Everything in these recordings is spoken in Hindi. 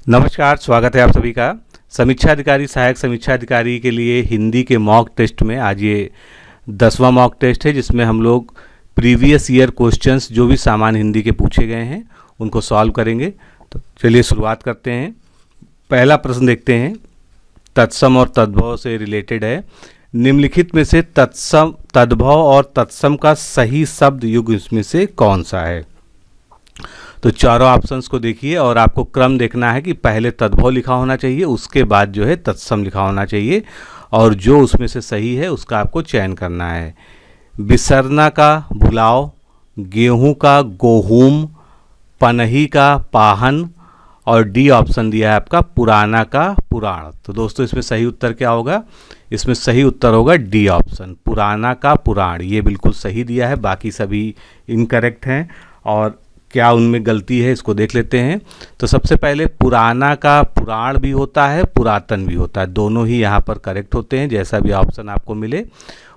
नमस्कार, स्वागत है आप सभी का। समीक्षा अधिकारी, सहायक समीक्षा अधिकारी के लिए हिंदी के मॉक टेस्ट में आज ये 10वां मॉक टेस्ट है, जिसमें हम लोग प्रीवियस ईयर क्वेश्चंस जो भी सामान्य हिंदी के पूछे गए हैं उनको सॉल्व करेंगे। तो चलिए शुरुआत करते हैं। पहला प्रश्न देखते हैं, तत्सम और तद्भव से रिलेटेड है। निम्नलिखित में से तत्सम, तद्भव और तत्सम का सही शब्द युग्म इसमें से कौन सा है? तो चारों ऑप्शंस को देखिए और आपको क्रम देखना है कि पहले तद्भव लिखा होना चाहिए, उसके बाद जो है तत्सम लिखा होना चाहिए, और जो उसमें से सही है उसका आपको चयन करना है। बिसरना का भुलाओ, गेहूं का गोहूम, पनही का पाहन, और डी ऑप्शन दिया है आपका पुराना का पुराण। तो दोस्तों इसमें सही उत्तर क्या होगा? इसमें सही उत्तर होगा डी ऑप्शन, पुराना का पुराण। ये बिल्कुल सही दिया है, बाकी सभी इनकरेक्ट हैं। और क्या उनमें गलती है इसको देख लेते हैं। तो सबसे पहले पुराना का पुराण भी होता है, पुरातन भी होता है, दोनों ही यहाँ पर करेक्ट होते हैं, जैसा भी ऑप्शन आपको मिले।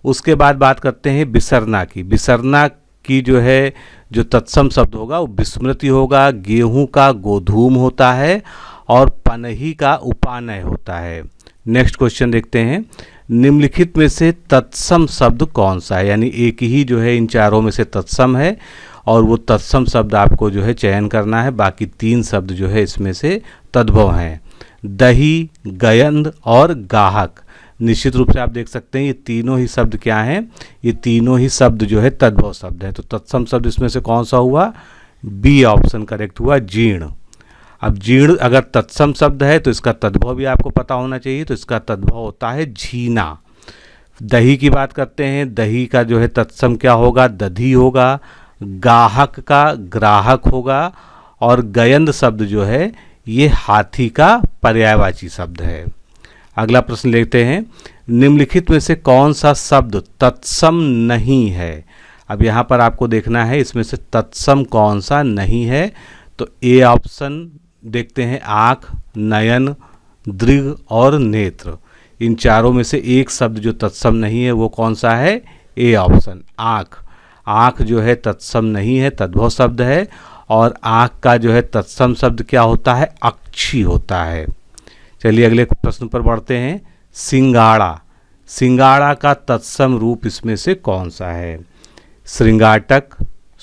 उसके बाद बात करते हैं बिसरना की। बिसरना की जो है जो तत्सम शब्द होगा वो विस्मृति होगा, गेहूं का गोधूम होता है, और पनही का उपानय होता है। नेक्स्ट क्वेश्चन देखते हैं, निम्नलिखित में से तत्सम शब्द कौन सा है? यानी एक ही जो है इन चारों में से तत्सम है, और वो तत्सम शब्द आपको जो है चयन करना है। बाकी तीन शब्द जो है इसमें से तद्भव हैं, दही, गयंद और गाहक। निश्चित रूप से आप देख सकते हैं ये तीनों ही शब्द क्या हैं? ये तीनों ही शब्द जो है तद्भव शब्द हैं। तो तत्सम शब्द इसमें से कौन सा हुआ? बी ऑप्शन करेक्ट हुआ, जीर्ण। अब जीर्ण अगर तत्सम शब्द है तो इसका तद्भव भी आपको पता होना चाहिए, तो इसका तद्भव होता है झीना। दही की बात करते हैं, दही का जो है तत्सम क्या होगा? दधी होगा। गाहक का ग्राहक होगा, और गयंद शब्द जो है ये हाथी का पर्यायवाची शब्द है। अगला प्रश्न लेते हैं, निम्नलिखित में से कौन सा शब्द तत्सम नहीं है? अब यहाँ पर आपको देखना है इसमें से तत्सम कौन सा नहीं है। तो ए ऑप्शन देखते हैं, आँख, नयन, दृग और नेत्र। इन चारों में से एक शब्द जो तत्सम नहीं है वो कौन सा है? ए ऑप्शन, आँख। आँख जो है तत्सम नहीं है, तद्भव शब्द है। और आँख का जो है तत्सम शब्द क्या होता है? अक्षी होता है। चलिए अगले प्रश्न पर बढ़ते हैं, सिंगाड़ा। सिंगाड़ा का तत्सम रूप इसमें से कौन सा है? श्रृंगाटक,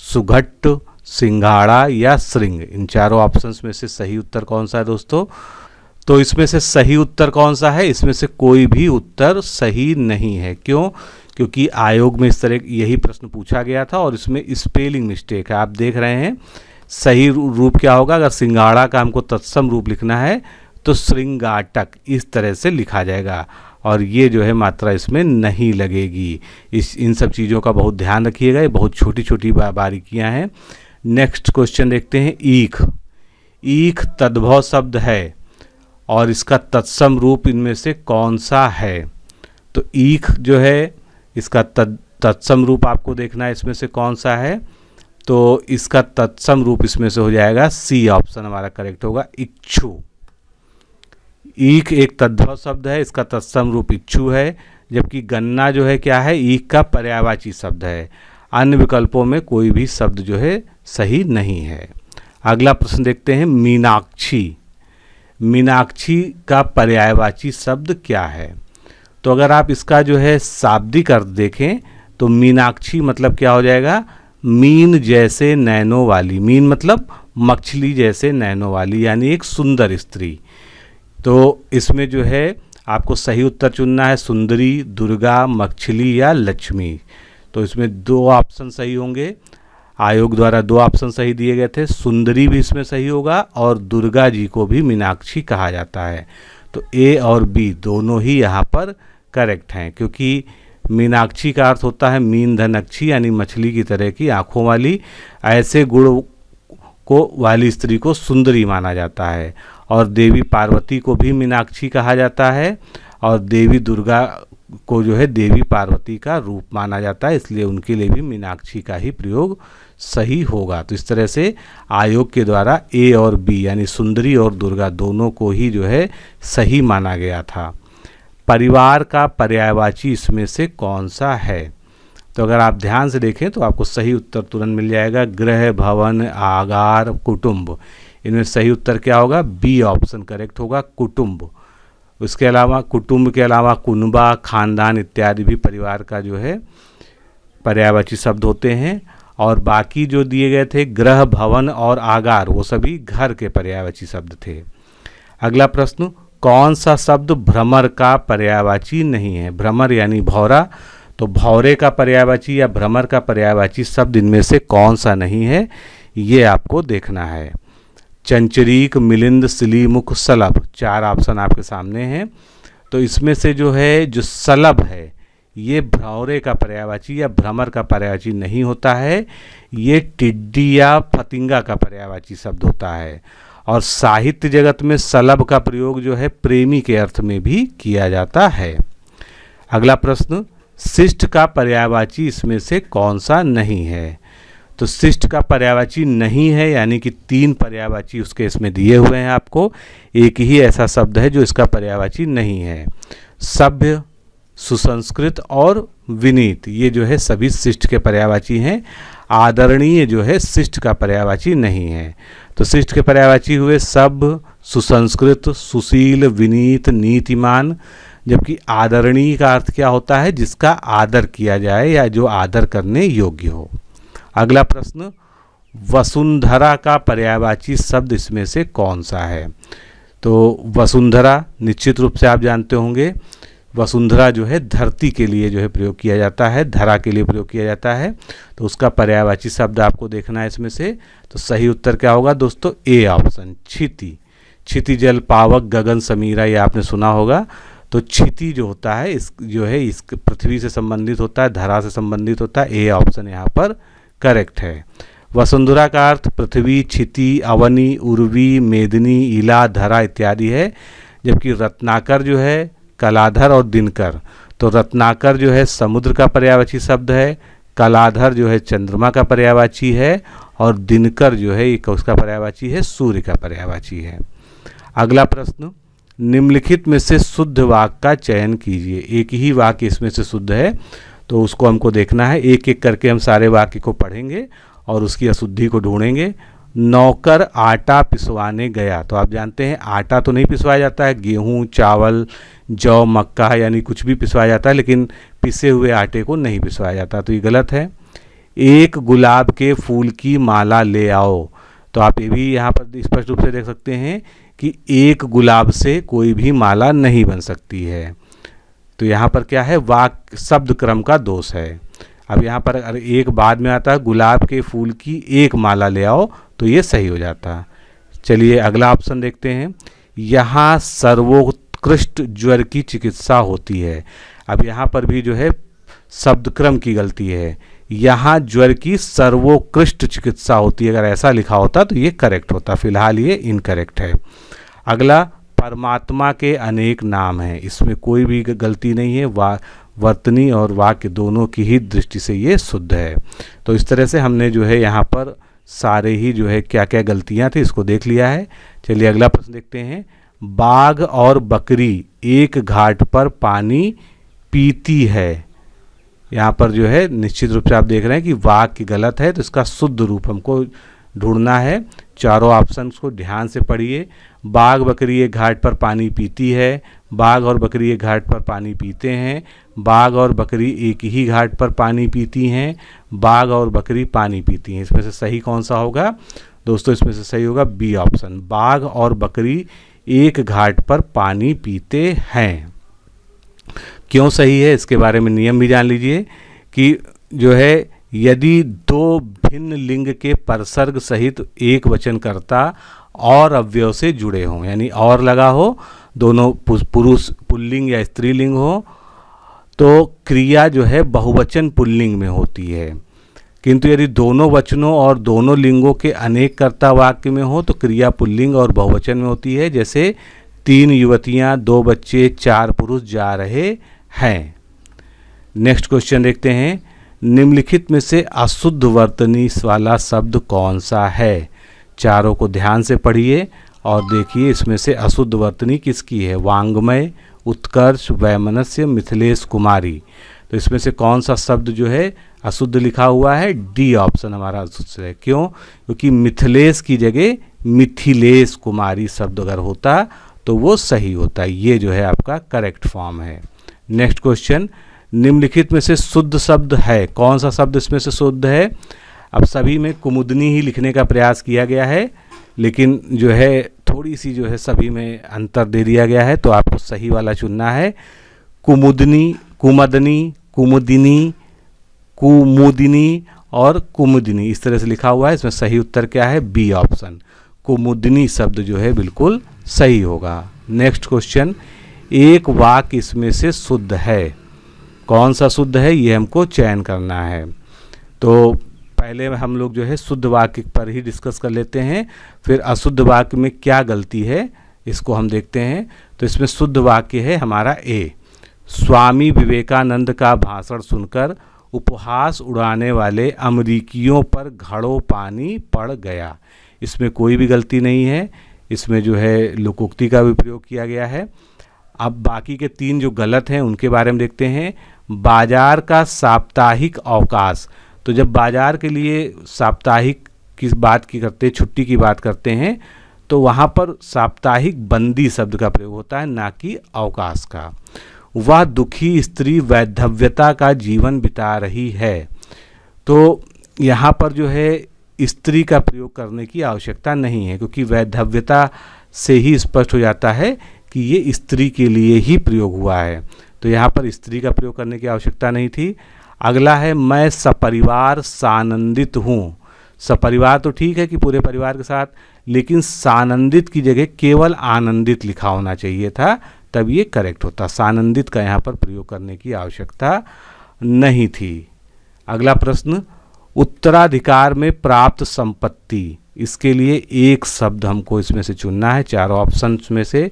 सुघट्ट, सिंगाड़ा या श्रृंग। इन चारों ऑप्शंस में से सही उत्तर कौन सा है दोस्तों? तो इसमें से सही उत्तर कौन सा है? इसमें से कोई भी उत्तर सही नहीं है। क्यों? क्योंकि आयोग में इस तरह यही प्रश्न पूछा गया था और इसमें स्पेलिंग मिस्टेक है। आप देख रहे हैं सही रूप क्या होगा? अगर सिंगाड़ा का हमको तत्सम रूप लिखना है तो श्रृंगाटक इस तरह से लिखा जाएगा, और ये जो है मात्रा इसमें नहीं लगेगी। इन सब चीज़ों का बहुत ध्यान रखिएगा, ये बहुत छोटी छोटी बारीकियाँ हैं। नेक्स्ट क्वेश्चन देखते हैं, ईख। ईख तद्भव शब्द है और इसका तत्सम रूप इनमें से कौन सा है? तो ईख जो है इसका तत्सम रूप आपको देखना है इसमें से कौन सा है। तो इसका तत्सम रूप इसमें से हो जाएगा सी ऑप्शन हमारा करेक्ट होगा, इच्छु। ईख एक तद्भव शब्द है, इसका तत्सम रूप इच्छु है, जबकि गन्ना जो है क्या है? ईख का पर्यायवाची शब्द है। अन्य विकल्पों में कोई भी शब्द जो है सही नहीं है। अगला प्रश्न देखते हैं, मीनाक्षी। मीनाक्षी का पर्यायवाची शब्द क्या है? तो अगर आप इसका जो है शाब्दिक अर्थ देखें तो मीनाक्षी मतलब क्या हो जाएगा? मीन जैसे नैनों वाली। मीन मतलब मछली जैसे नैनों वाली, यानी एक सुंदर स्त्री। तो इसमें जो है आपको सही उत्तर चुनना है, सुंदरी, दुर्गा, मछली या लक्ष्मी। तो इसमें दो ऑप्शन सही होंगे, आयोग द्वारा दो ऑप्शन सही दिए गए थे। सुंदरी भी इसमें सही होगा और दुर्गा जी को भी मीनाक्षी कहा जाता है। तो ए और बी दोनों ही यहाँ पर करेक्ट हैं, क्योंकि मीनाक्षी का अर्थ होता है मीन धनक्षी, यानी मछली की तरह की आँखों वाली। ऐसे गुण को वाली स्त्री को सुंदरी माना जाता है। और देवी पार्वती को भी मीनाक्षी कहा जाता है, और देवी दुर्गा को जो है देवी पार्वती का रूप माना जाता है, इसलिए उनके लिए भी मीनाक्षी का ही प्रयोग सही होगा। तो इस तरह से आयोग के द्वारा ए और बी यानी सुंदरी और दुर्गा दोनों को ही जो है सही माना गया था। परिवार का पर्यायवाची इसमें से कौन सा है? तो अगर आप ध्यान से देखें तो आपको सही उत्तर तुरंत मिल जाएगा, गृह, भवन, आगार, कुटुंब। इनमें सही उत्तर क्या होगा? बी ऑप्शन करेक्ट होगा, कुटुंब। उसके अलावा कुटुंब के अलावा कुनबा, खानदान इत्यादि भी परिवार का जो है पर्यायवाची शब्द होते हैं। और बाकी जो दिए गए थे गृह, भवन और आगार, वो सभी घर के पर्यायवाची शब्द थे। अगला प्रश्न, कौन सा शब्द भ्रमर का पर्यायवाची नहीं है? भ्रमर यानी भौरा, तो भौरे का पर्यायवाची या भ्रमर का पर्यायवाची शब्द इनमें से कौन सा नहीं है, ये आपको देखना है। चंचरीक, मिलिंद, सिलीमुख, सलभ, 4 ऑप्शन आपके सामने हैं। तो इसमें से जो है जो सलभ है ये भौरे का पर्यायवाची या भ्रमर का पर्यायवाची नहीं होता है, ये टिड्डी या फतिंगा का पर्यायवाची शब्द होता है। और साहित्य जगत में सलभ का प्रयोग जो है प्रेमी के अर्थ में भी किया जाता है। अगला प्रश्न, शिष्ट का पर्यायवाची इसमें से कौन सा नहीं है? तो शिष्ट का पर्यायवाची नहीं है, यानी कि 3 पर्यायवाची उसके इसमें दिए हुए हैं आपको, एक ही ऐसा शब्द है जो इसका पर्यायवाची नहीं है। सभ्य, सुसंस्कृत और विनीत, ये जो है सभी शिष्ट के पर्यायवाची हैं। आदरणीय जो है शिष्ट का पर्यायवाची नहीं है। तो शिष्ट के पर्यायवाची हुए सभ्य, सुसंस्कृत, सुशील, विनीत, नीतिमान। जबकि आदरणीय का अर्थ क्या होता है? जिसका आदर किया जाए या जो आदर करने योग्य हो। अगला प्रश्न, वसुंधरा का पर्यायवाची शब्द इसमें से कौन सा है? तो वसुंधरा निश्चित रूप से आप जानते होंगे, वसुंधरा जो है धरती के लिए जो है प्रयोग किया जाता है, धरा के लिए प्रयोग किया जाता है। तो उसका पर्यायवाची शब्द आपको देखना है इसमें से। तो सही उत्तर क्या होगा दोस्तों? A option, Kshitiz. क्षिति, जल, पावक, गगन, समीरा, ये आपने सुना होगा। तो क्षिति जो होता है इस पृथ्वी से संबंधित होता है, धरा से संबंधित होता है। ए ऑप्शन यहाँ पर करेक्ट है। वसुंधरा का अर्थ पृथ्वी, क्षिति, अवनी, उर्वी, मेदिनी, इला, धरा इत्यादि है। जबकि रत्नाकर जो है कलाधर और दिनकर, तो रत्नाकर जो है समुद्र का पर्यायवाची शब्द है, कलाधर जो है चंद्रमा का पर्यायवाची है, और दिनकर जो है उसका पर्यायवाची है सूर्य का पर्यायवाची है। अगला प्रश्न, निम्नलिखित में से शुद्ध वाक्य का चयन कीजिए। एक ही वाक्य इसमें से शुद्ध है, तो उसको हमको देखना है। एक एक करके हम सारे वाक्य को पढ़ेंगे और उसकी अशुद्धि को ढूंढेंगे। नौकर आटा पिसवाने गया, तो आप जानते हैं आटा तो नहीं पिसवाया जाता है, गेहूं, चावल, जौ, मक्का यानी कुछ भी पिसवाया जाता है, लेकिन पिसे हुए आटे को नहीं पिसवाया जाता, तो ये गलत है। एक गुलाब के फूल की माला ले आओ, तो आप ये भी यहाँ पर स्पष्ट रूप से देख सकते हैं कि एक गुलाब से कोई भी माला नहीं बन सकती है। तो यहाँ पर क्या है? वाक्य शब्द क्रम का दोष है। अब यहाँ पर अगर एक बाद में आता है गुलाब के फूल की एक माला ले आओ, तो ये सही हो जाता। चलिए अगला ऑप्शन देखते हैं। यहाँ सर्वोत्कृष्ट ज्वर की चिकित्सा होती है। अब यहाँ पर भी जो है शब्द क्रम की गलती है। यहाँ ज्वर की सर्वोत्कृष्ट चिकित्सा होती है, अगर ऐसा लिखा होता तो ये करेक्ट होता, फिलहाल ये इनकरेक्ट है। अगला, परमात्मा के अनेक नाम हैं, इसमें कोई भी गलती नहीं है। वर्तनी और वाक्य दोनों की ही दृष्टि से ये शुद्ध है। तो इस तरह से हमने जो है यहाँ पर सारे ही जो है क्या क्या गलतियाँ थी इसको देख लिया है। चलिए अगला प्रश्न देखते हैं। बाघ और बकरी एक घाट पर पानी पीती है, यहाँ पर जो है निश्चित रूप से आप देख रहे हैं कि वाक्य गलत है, तो इसका शुद्ध रूप हमको ढूंढना है। चारों ऑप्शंस को ध्यान से पढ़िए। बाघ बकरी एक घाट पर पानी पीती है, बाघ और बकरी एक घाट पर पानी पीते हैं, बाघ और बकरी एक ही घाट पर पानी पीती हैं, बाघ और बकरी पानी पीती हैं। इसमें से सही कौन सा होगा दोस्तों? इसमें से सही होगा बी ऑप्शन, बाघ और बकरी एक घाट पर पानी पीते हैं। क्यों सही है इसके बारे में नियम भी जान लीजिए कि जो है यदि दो भिन्न लिंग के परसर्ग सहित एक वचनकर्ता और अव्यय से जुड़े हों, यानी और लगा हो, दोनों पुरुष पुल्लिंग या स्त्रीलिंग हो, तो क्रिया जो है बहुवचन पुल्लिंग में होती है। किंतु यदि दोनों वचनों और दोनों लिंगों के अनेक कर्ता वाक्य में हो तो क्रिया पुल्लिंग और बहुवचन में होती है। जैसे 3 युवतियां, 2 बच्चे, 4 पुरुष जा रहे हैं। नेक्स्ट क्वेश्चन देखते हैं। निम्नलिखित में से अशुद्ध वर्तनी वाला शब्द कौन सा है? चारों को ध्यान से पढ़िए और देखिए इसमें से अशुद्ध वर्तनी किसकी है। वांग्मय, उत्कर्ष, वैमनस्य, मिथिलेश कुमारी। तो इसमें से कौन सा शब्द जो है अशुद्ध लिखा हुआ है, डी ऑप्शन हमारा अशुद्ध है। क्यों? क्योंकि मिथिलेश की जगह मिथिलेश कुमारी शब्द अगर होता तो वो सही होता। ये जो है आपका करेक्ट फॉर्म है। नेक्स्ट क्वेश्चन, निम्नलिखित में से शुद्ध शब्द है, कौन सा शब्द इसमें से शुद्ध है? अब सभी में कुमुदनी ही लिखने का प्रयास किया गया है, लेकिन जो है थोड़ी सी जो है सभी में अंतर दे दिया गया है, तो आपको सही वाला चुनना है। कुमुदनी, कुमदनी, कुमुदिनी, कुमुदिनी और कुमुदिनी, इस तरह से लिखा हुआ है। इसमें सही उत्तर क्या है? बी ऑप्शन, कुमुदिनी शब्द जो है बिल्कुल सही होगा। नेक्स्ट क्वेश्चन, एक वाक्य इसमें से शुद्ध है, कौन सा शुद्ध है ये हमको चयन करना है। तो पहले हम लोग जो है शुद्ध वाक्य पर ही डिस्कस कर लेते हैं, फिर अशुद्ध वाक्य में क्या गलती है इसको हम देखते हैं। तो इसमें शुद्ध वाक्य है हमारा ए, स्वामी विवेकानंद का भाषण सुनकर उपहास उड़ाने वाले अमेरिकियों पर घड़ों पानी पड़ गया। इसमें कोई भी गलती नहीं है, इसमें जो है लोकोक्ति का भी प्रयोग किया गया है। अब बाकी के 3 जो गलत हैं उनके बारे में देखते हैं। बाजार का साप्ताहिक अवकाश, तो जब बाजार के लिए साप्ताहिक की बात की करते हैं, छुट्टी की बात करते हैं, तो वहाँ पर साप्ताहिक बंदी शब्द का प्रयोग होता है, ना कि अवकाश का। वह दुखी स्त्री वैधव्यता का जीवन बिता रही है, तो यहाँ पर जो है स्त्री का प्रयोग करने की आवश्यकता नहीं है, क्योंकि वैधव्यता से ही स्पष्ट हो जाता है कि ये स्त्री के लिए ही प्रयोग हुआ है, तो यहाँ पर स्त्री का प्रयोग करने की आवश्यकता नहीं थी। अगला है, मैं सपरिवार सानंदित हूँ। सपरिवार तो ठीक है कि पूरे परिवार के साथ, लेकिन सानंदित की जगह केवल आनंदित लिखा होना चाहिए था, तब ये करेक्ट होता। सानंदित का यहाँ पर प्रयोग करने की आवश्यकता नहीं थी। अगला प्रश्न, उत्तराधिकार में प्राप्त संपत्ति, इसके लिए एक शब्द हमको इसमें से चुनना है, चारों ऑप्शन में से।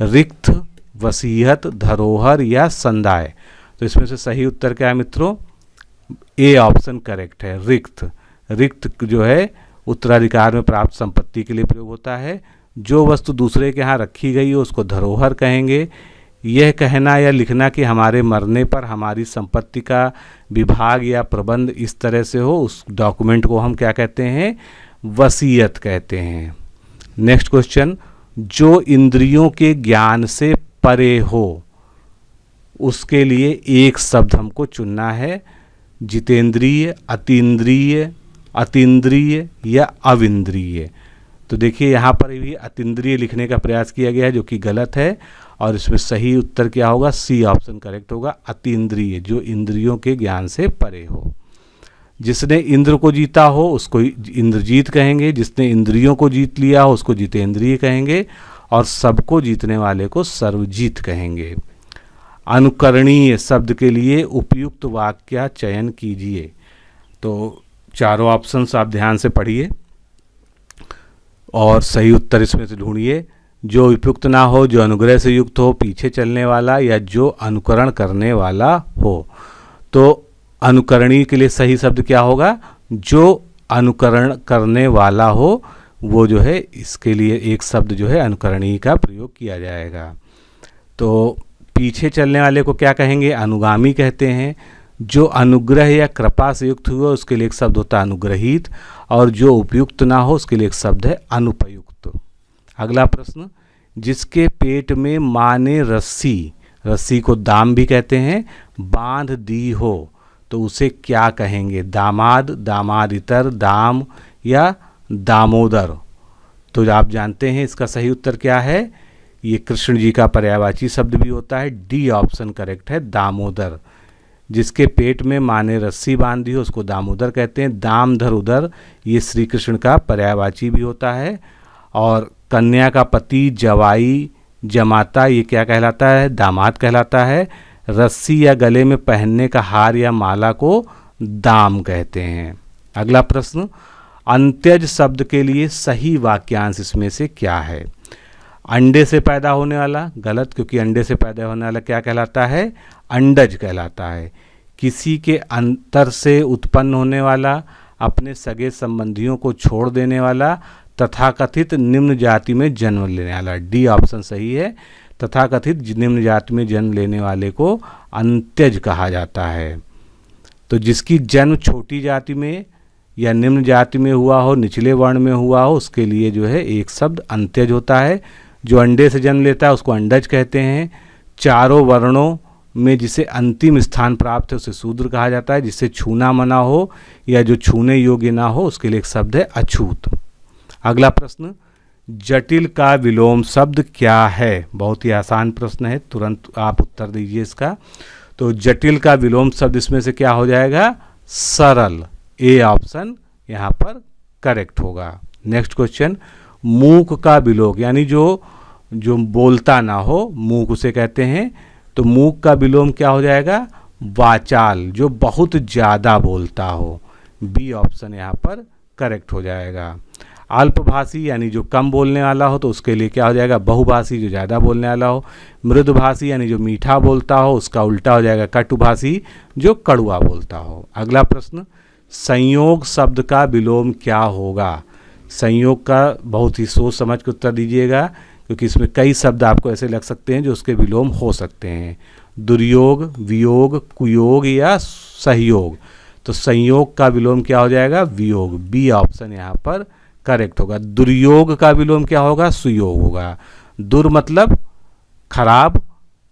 रिक्त, वसीयत, धरोहर या संदाय। तो इसमें से सही उत्तर क्या है मित्रों? ए ऑप्शन करेक्ट है, रिक्त। रिक्त जो है उत्तराधिकार में प्राप्त संपत्ति के लिए प्रयोग होता है। जो वस्तु दूसरे के यहाँ रखी गई हो उसको धरोहर कहेंगे। यह कहना या लिखना कि हमारे मरने पर हमारी संपत्ति का विभाग या प्रबंध इस तरह से हो, उस डॉक्यूमेंट को हम क्या कहते हैं? वसीयत कहते हैं। नेक्स्ट क्वेश्चन, जो इंद्रियों के ज्ञान से परे हो, उसके लिए एक शब्द हमको चुनना है। जितेंद्रिय, अतीन्द्रिय, अतीन्द्रिय या अविन्द्रिय। तो देखिए यहाँ पर भी अतीन्द्रिय लिखने का प्रयास किया गया है, जो कि गलत है, और इसमें सही उत्तर क्या होगा? सी ऑप्शन करेक्ट होगा, अतीन्द्रिय, जो इंद्रियों के ज्ञान से परे हो। जिसने इंद्र को जीता हो उसको इंद्रजीत कहेंगे, जिसने इंद्रियों को जीत लिया हो उसको जितेंद्रिय कहेंगे, और सबको जीतने वाले को सर्वजीत कहेंगे। अनुकरणीय शब्द के लिए उपयुक्त वाक्य चयन कीजिए। तो चारों ऑप्शंस आप ध्यान से पढ़िए और सही उत्तर इसमें से ढूंढिए। जो उपयुक्त ना हो, जो अनुग्रह से युक्त हो, पीछे चलने वाला, या जो अनुकरण करने वाला हो। तो अनुकरणीय के लिए सही शब्द क्या होगा? जो अनुकरण करने वाला हो, वो जो है इसके लिए एक शब्द जो है अनुकरणीय का प्रयोग किया जाएगा। तो पीछे चलने वाले को क्या कहेंगे? अनुगामी कहते हैं। जो अनुग्रह या कृपा से युक्त हुआ उसके लिए एक शब्द होता है अनुग्रहित, और जो उपयुक्त ना हो उसके लिए एक शब्द है अनुपयुक्त। अगला प्रश्न, जिसके पेट में माँ ने रस्सी, रस्सी को दाम भी कहते हैं, बांध दी हो, तो उसे क्या कहेंगे? दामाद, दामादितर, दाम या दामोदर। तो आप जानते हैं इसका सही उत्तर क्या है? ये कृष्ण जी का पर्यायवाची शब्द भी होता है, डी ऑप्शन करेक्ट है, दामोदर। जिसके पेट में माँ ने रस्सी बांधी हो उसको दामोदर कहते हैं। दामधर उदर, ये श्री कृष्ण का पर्यायवाची भी होता है। और कन्या का पति, जवाई, जमाता, ये क्या कहलाता है? दामाद कहलाता है। रस्सी या गले में पहनने का हार या माला को दाम कहते हैं। अगला प्रश्न, अंत्यज शब्द के लिए सही वाक्यांश इसमें से क्या है? अंडे से पैदा होने वाला, गलत, क्योंकि अंडे से पैदा होने वाला क्या कहलाता है? अंडज कहलाता है। किसी के अंतर से उत्पन्न होने वाला, अपने सगे संबंधियों को छोड़ देने वाला, तथाकथित निम्न जाति में जन्म लेने वाला, डी ऑप्शन सही है। तथाकथित निम्न जाति में जन्म लेने वाले को अंत्यज कहा जाता है। तो जिसकी जन्म छोटी जाति में या निम्न जाति में हुआ हो, निचले वर्ण में हुआ हो, उसके लिए जो है एक शब्द अंत्यज होता है। जो अंडे से जन्म लेता है उसको अंडज कहते हैं। चारों वर्णों में जिसे अंतिम स्थान प्राप्त है उसे शूद्र कहा जाता है। जिसे छूना मना हो या जो छूने योग्य ना हो उसके लिए एक शब्द है अछूत। अगला प्रश्न, जटिल का विलोम शब्द क्या है? बहुत ही आसान प्रश्न है, तुरंत आप उत्तर दीजिए इसका। तो जटिल का विलोम शब्द इसमें से क्या हो जाएगा? सरल। ए ऑप्शन यहाँ पर करेक्ट होगा। नेक्स्ट क्वेश्चन, मूक का विलोम यानी जो बोलता ना हो, मूक उसे कहते हैं। तो मूक का विलोम क्या हो जाएगा? वाचाल, जो बहुत ज़्यादा बोलता हो। बी ऑप्शन यहाँ पर करेक्ट हो जाएगा। अल्पभाषी यानी जो कम बोलने वाला हो तो उसके लिए क्या हो जाएगा? बहुभाषी, जो ज़्यादा बोलने वाला हो। मृदुभाषी यानी जो मीठा बोलता हो, उसका उल्टा हो जाएगा कटुभाषी, जो कड़वा बोलता हो। अगला प्रश्न, संयोग शब्द का विलोम क्या होगा? संयोग का बहुत ही सोच समझ के उत्तर दीजिएगा, क्योंकि इसमें कई शब्द आपको ऐसे लग सकते हैं जो उसके विलोम हो सकते हैं। दुर्योग, वियोग, कुयोग या सहयोग। तो संयोग का विलोम क्या हो जाएगा? वियोग। बी ऑप्शन यहाँ पर करेक्ट होगा। दुर्योग का विलोम क्या होगा? सुयोग होगा। दुर मतलब खराब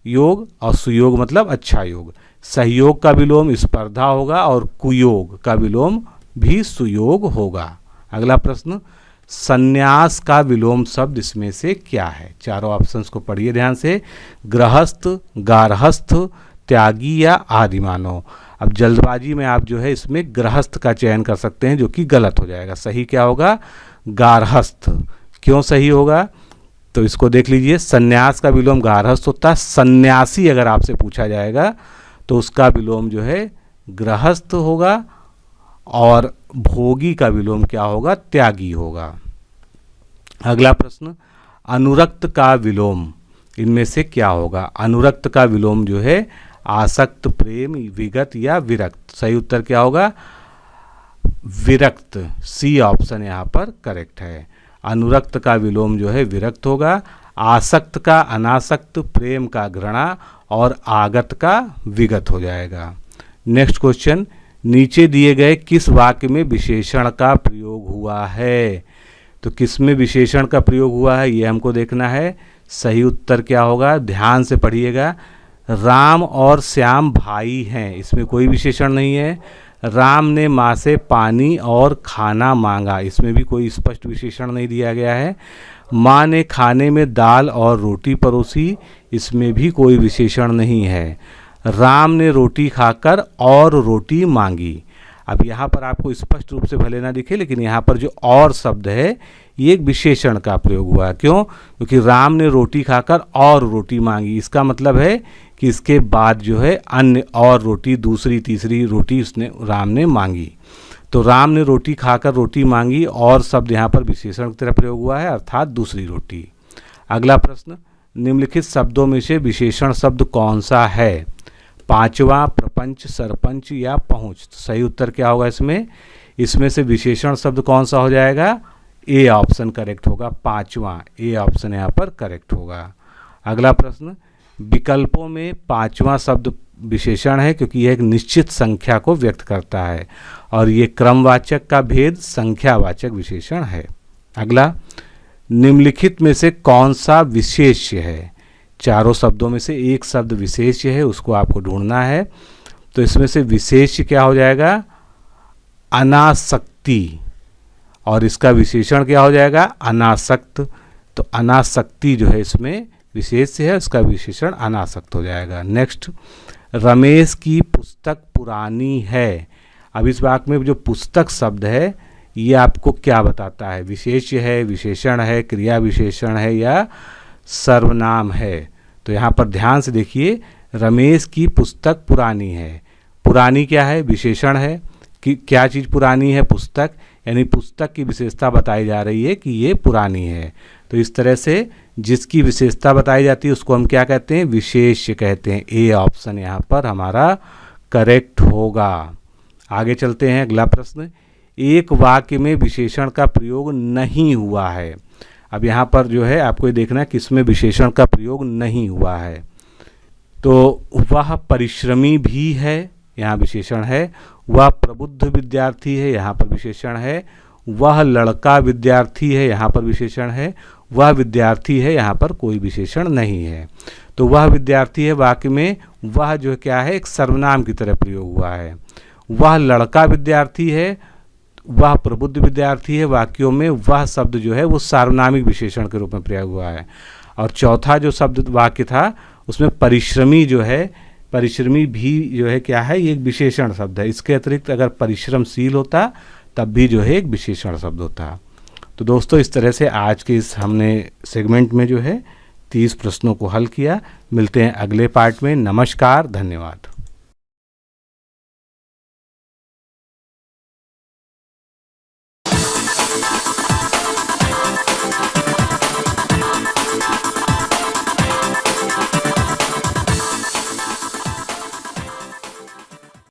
योग और सुयोग मतलब अच्छा योग। सहयोग का विलोम स्पर्धा होगा और कुयोग का विलोम भी सुयोग होगा। अगला प्रश्न, संन्यास का विलोम शब्द इसमें से क्या है? चारों ऑप्शंस को पढ़िए ध्यान से। गृहस्थ, गारहस्थ, त्यागी या आदिमानव। अब जल्दबाजी में आप जो है इसमें गृहस्थ का चयन कर सकते हैं, जो कि गलत हो जाएगा। सही क्या होगा? गारहस्थ। क्यों सही होगा? तो इसको देख लीजिए। संन्यास का विलोम गारहस्थ होता है। सन्यासी अगर आपसे पूछा जाएगा तो उसका विलोम जो है गृहस्थ होगा, और भोगी का विलोम क्या होगा? त्यागी होगा। अगला प्रश्न, अनुरक्त का विलोम इनमें से क्या होगा? अनुरक्त का विलोम जो है आसक्त, प्रेम, विगत या विरक्त। सही उत्तर क्या होगा? विरक्त। सी ऑप्शन यहाँ पर करेक्ट है। अनुरक्त का विलोम जो है विरक्त होगा। आसक्त का अनासक्त, प्रेम का घृणा और आगत का विगत हो जाएगा। नेक्स्ट क्वेश्चन, नीचे दिए गए किस वाक्य में विशेषण का प्रयोग हुआ है? तो किस में विशेषण का प्रयोग हुआ है ये हमको देखना है। सही उत्तर क्या होगा? ध्यान से पढ़िएगा। राम और श्याम भाई हैं, इसमें कोई विशेषण नहीं है। राम ने माँ से पानी और खाना मांगा, इसमें भी कोई स्पष्ट विशेषण नहीं दिया गया है। माँ ने खाने में दाल और रोटी परोसी, इसमें भी कोई विशेषण नहीं है। राम ने रोटी खाकर और रोटी मांगी। अब यहाँ पर आपको स्पष्ट रूप से भले ना दिखे, लेकिन यहाँ पर जो और शब्द है ये एक विशेषण का प्रयोग हुआ है। क्यों? क्योंकि राम ने रोटी खाकर और रोटी मांगी, इसका मतलब है कि इसके बाद जो है अन्य और रोटी, दूसरी तीसरी रोटी राम ने मांगी। तो राम ने रोटी खाकर रोटी मांगी, और शब्द यहाँ पर विशेषण की तरह प्रयोग हुआ है, अर्थात दूसरी रोटी। अगला प्रश्न, निम्नलिखित शब्दों में से विशेषण शब्द कौन सा है? पांचवा, प्रपंच, सरपंच या पहुँच। सही उत्तर क्या होगा इसमें से विशेषण शब्द कौन सा हो जाएगा? ए ऑप्शन करेक्ट होगा। पांचवा, ए ऑप्शन यहाँ पर करेक्ट होगा। अगला प्रश्न, विकल्पों में पांचवा शब्द विशेषण है, क्योंकि यह एक निश्चित संख्या को व्यक्त करता है, और ये क्रमवाचक का भेद संख्यावाचक विशेषण है। अगला, निम्नलिखित में से कौन सा विशेष्य है? चारों शब्दों में से एक शब्द विशेष्य है, उसको आपको ढूंढना है। तो इसमें से विशेष्य क्या हो जाएगा? अनासक्ति, और इसका विशेषण क्या हो जाएगा? अनासक्त। तो अनासक्ति जो है इसमें विशेष्य है, उसका विशेषण अनासक्त हो जाएगा। नेक्स्ट, रमेश की पुस्तक पुरानी है। अब इस वाक्य में जो पुस्तक शब्द है ये आपको क्या बताता है? विशेष्य है, विशेषण है, क्रिया विशेषण है या सर्वनाम है? तो यहाँ पर ध्यान से देखिए, रमेश की पुस्तक पुरानी है। पुरानी क्या है? विशेषण है। कि क्या चीज़ पुरानी है? पुस्तक, यानी पुस्तक की विशेषता बताई जा रही है कि ये पुरानी है। तो इस तरह से जिसकी विशेषता बताई जाती है उसको हम क्या कहते हैं? विशेष्य कहते हैं। ए ऑप्शन यहाँ पर हमारा करेक्ट होगा। आगे चलते हैं। अगला प्रश्न, एक वाक्य में विशेषण का प्रयोग नहीं हुआ है। अब यहाँ पर जो है आपको ये देखना है कि इसमें विशेषण का प्रयोग नहीं हुआ है। तो वह परिश्रमी भी है, यहाँ विशेषण है। वह प्रबुद्ध विद्यार्थी है, यहाँ पर विशेषण है। वह लड़का विद्यार्थी है, यहाँ पर विशेषण है। वह विद्यार्थी है, यहाँ पर कोई विशेषण नहीं है। तो वह विद्यार्थी है वाक्य में वह जो क्या है, एक सर्वनाम की तरह प्रयोग हुआ है। वह लड़का विद्यार्थी है, वह प्रबुद्ध विद्यार्थी है, वाक्यों में वह शब्द जो है वो सार्वनामिक विशेषण के रूप में प्रयोग हुआ है। और चौथा जो शब्द वाक्य था उसमें परिश्रमी जो है, परिश्रमी भी जो है क्या है, ये एक विशेषण शब्द है। इसके अतिरिक्त अगर परिश्रमशील होता तब भी जो है एक विशेषण शब्द होता। तो दोस्तों इस तरह से आज के इस हमने सेगमेंट में जो है 30 प्रश्नों को हल किया। मिलते हैं अगले पार्ट में। नमस्कार, धन्यवाद।